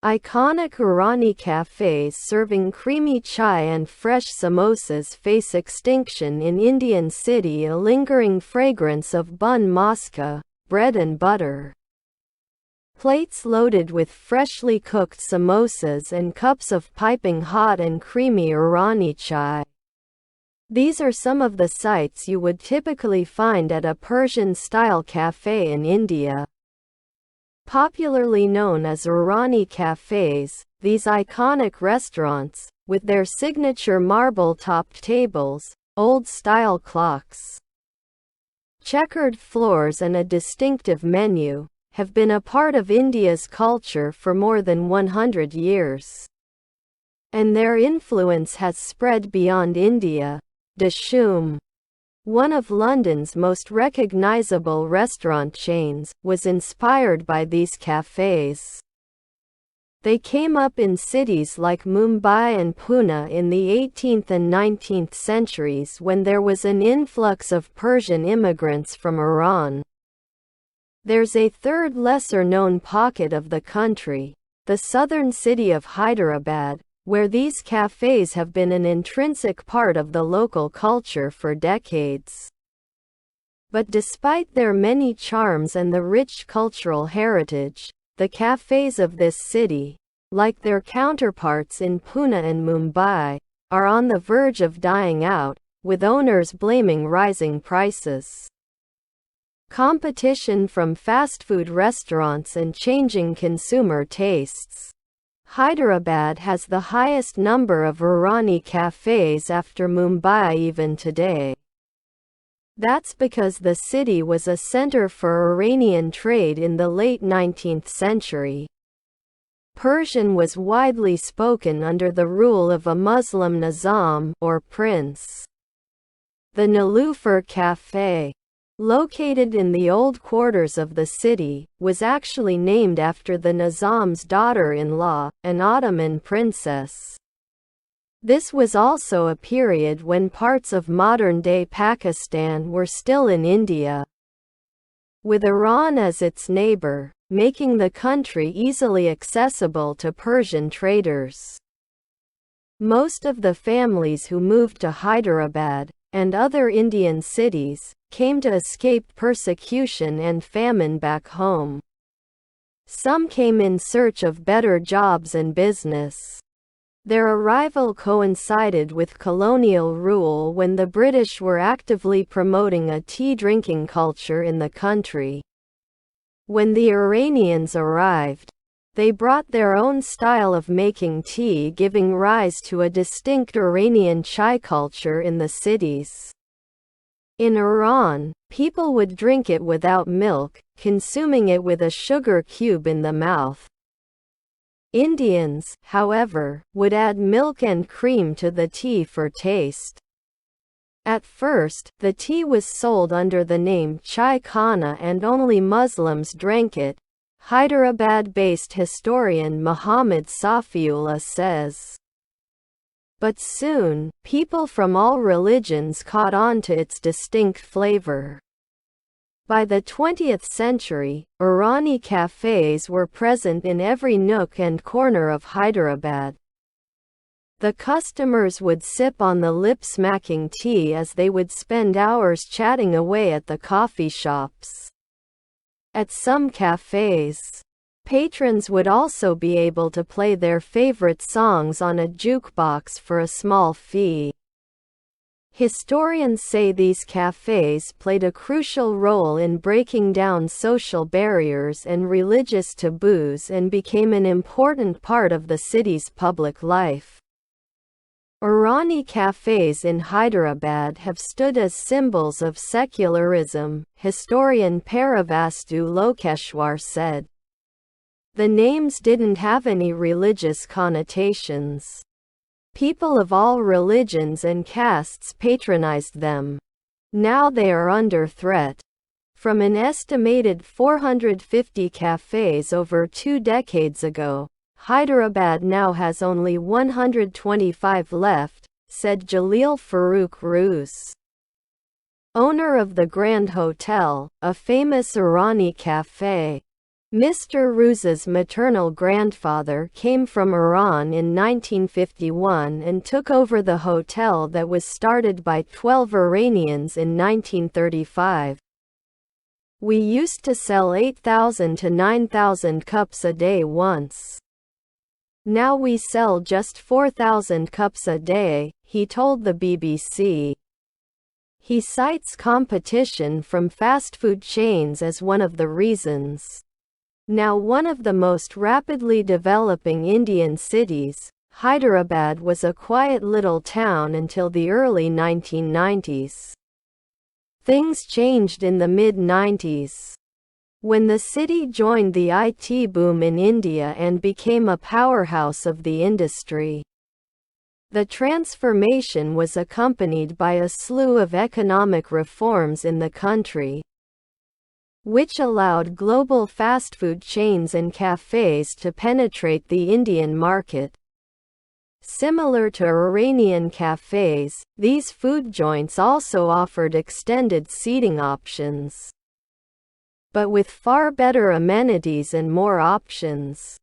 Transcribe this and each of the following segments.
Iconic Irani cafes serving creamy chai and fresh samosas face extinction in Indian city. A lingering fragrance of bun maska, bread and butter. Plates loaded with freshly cooked samosas and cups of piping hot and creamy Irani chai. These are some of the sights you would typically find at a Persian-style cafe in India. Popularly known as Irani cafes, these iconic restaurants, with their signature marble-topped tables, old-style clocks, checkered floors and a distinctive menu, have been a part of India's culture for more than 100 years. And their influence has spread beyond India. Dishoom, one of London's most recognizable restaurant chains, was inspired by these cafes. They came up in cities like Mumbai and Pune in the 18th and 19th centuries when there was an influx of Persian immigrants from Iran. There's a third lesser-known pocket of the country, the southern city of Hyderabad, where these cafes have been an intrinsic part of the local culture for decades. But despite their many charms and the rich cultural heritage, the cafes of this city, like their counterparts in Pune and Mumbai, are on the verge of dying out, with owners blaming rising prices, competition from fast food restaurants and changing consumer tastes. Hyderabad has the highest number of Irani cafes after Mumbai even today. That's because the city was a center for Iranian trade in the late 19th century. Persian was widely spoken under the rule of a Muslim Nizam, or prince. The Niloufar Cafe, located in the old quarters of the city, was actually named after the Nizam's daughter-in-law, an Ottoman princess. This was also a period when parts of modern-day Pakistan were still in India, with Iran as its neighbor, making the country easily accessible to Persian traders. Most of the families who moved to Hyderabad, and other Indian cities, came to escape persecution and famine back home. Some came in search of better jobs and business. Their arrival coincided with colonial rule when the British were actively promoting a tea-drinking culture in the country. When the Iranians arrived, they brought their own style of making tea, giving rise to a distinct Iranian chai culture in the cities. In Iran, people would drink it without milk, consuming it with a sugar cube in the mouth. Indians, however, would add milk and cream to the tea for taste. At first, the tea was sold under the name Chai Khana and only Muslims drank it, Hyderabad-based historian Muhammad Safiullah says. But soon, people from all religions caught on to its distinct flavor. By the 20th century, Irani cafes were present in every nook and corner of Hyderabad. The customers would sip on the lip-smacking tea as they would spend hours chatting away at the coffee shops. At some cafes, patrons would also be able to play their favorite songs on a jukebox for a small fee. Historians say these cafes played a crucial role in breaking down social barriers and religious taboos and became an important part of the city's public life. Irani cafes in Hyderabad have stood as symbols of secularism, historian Paravastu Lokeshwar said. The names didn't have any religious connotations. People of all religions and castes patronized them. Now they are under threat. From an estimated 450 cafes over 2 decades ago, Hyderabad now has only 125 left, said Jalil Farooq Roos, owner of the Grand Hotel, a famous Irani cafe. Mr. Roos's maternal grandfather came from Iran in 1951 and took over the hotel that was started by 12 Iranians in 1935. We used to sell 8,000 to 9,000 cups a day once. Now we sell just 4,000 cups a day, he told the BBC. He cites competition from fast food chains as one of the reasons. Now one of the most rapidly developing Indian cities, Hyderabad was a quiet little town until the early 1990s. Things changed in the mid-90s. When the city joined the IT boom in India and became a powerhouse of the industry. The transformation was accompanied by a slew of economic reforms in the country, which allowed global fast food chains and cafes to penetrate the Indian market. Similar to Iranian cafes, these food joints also offered extended seating options, but with far better amenities and more options.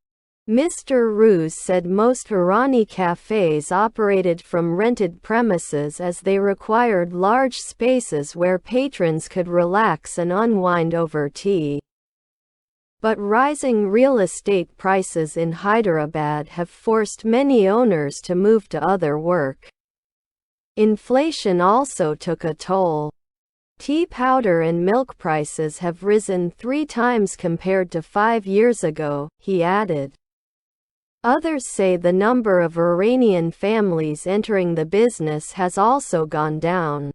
Mr. Roos said most Irani cafes operated from rented premises as they required large spaces where patrons could relax and unwind over tea. But rising real estate prices in Hyderabad have forced many owners to move to other work. Inflation also took a toll. Tea powder and milk prices have risen 3 times compared to 5 years ago, he added. Others say the number of Iranian families entering the business has also gone down.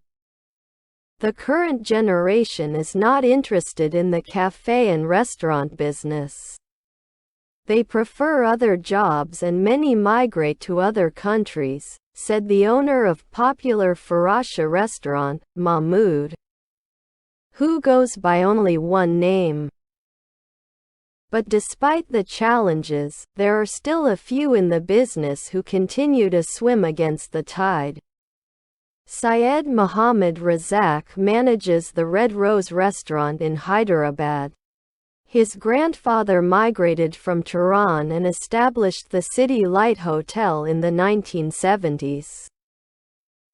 The current generation is not interested in the cafe and restaurant business. They prefer other jobs and many migrate to other countries, said the owner of popular Farasha restaurant, Mahmood, who goes by only one name. But despite the challenges, there are still a few in the business who continue to swim against the tide. Syed Muhammad Razak manages the Red Rose restaurant in Hyderabad. His grandfather migrated from Tehran and established the City Light Hotel in the 1970s.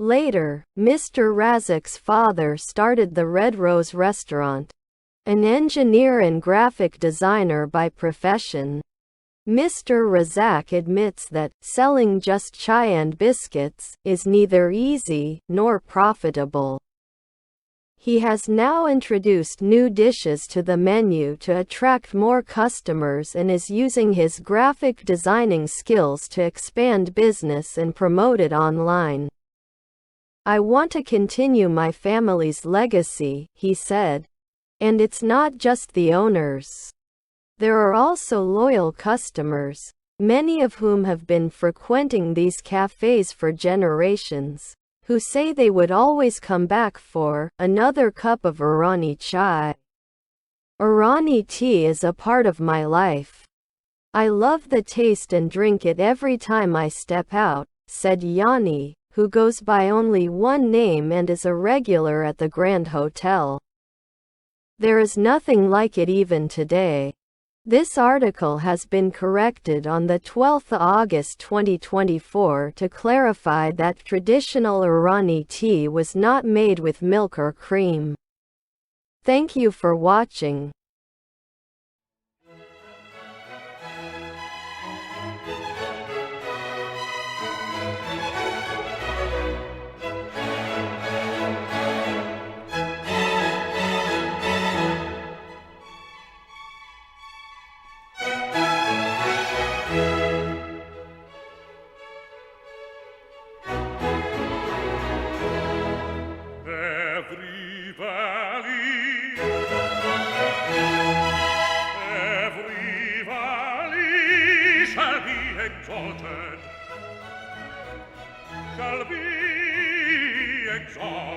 Later, Mr. Razak's father started the Red Rose restaurant. An engineer and graphic designer by profession, Mr. Razak admits that selling just chai and biscuits is neither easy nor profitable. He has now introduced new dishes to the menu to attract more customers and is using his graphic designing skills to expand business and promote it online. I want to continue my family's legacy, he said. And it's not just the owners. There are also loyal customers, many of whom have been frequenting these cafes for generations, who say they would always come back for another cup of Irani chai. Irani tea is a part of my life. I love the taste and drink it every time I step out, said Yani, who goes by only one name and is a regular at the Grand Hotel. There is nothing like it even today. This article has been corrected on the 12th of August 2024 to clarify that traditional Irani tea was not made with milk or cream. Thank you for watching. Shall be exalted.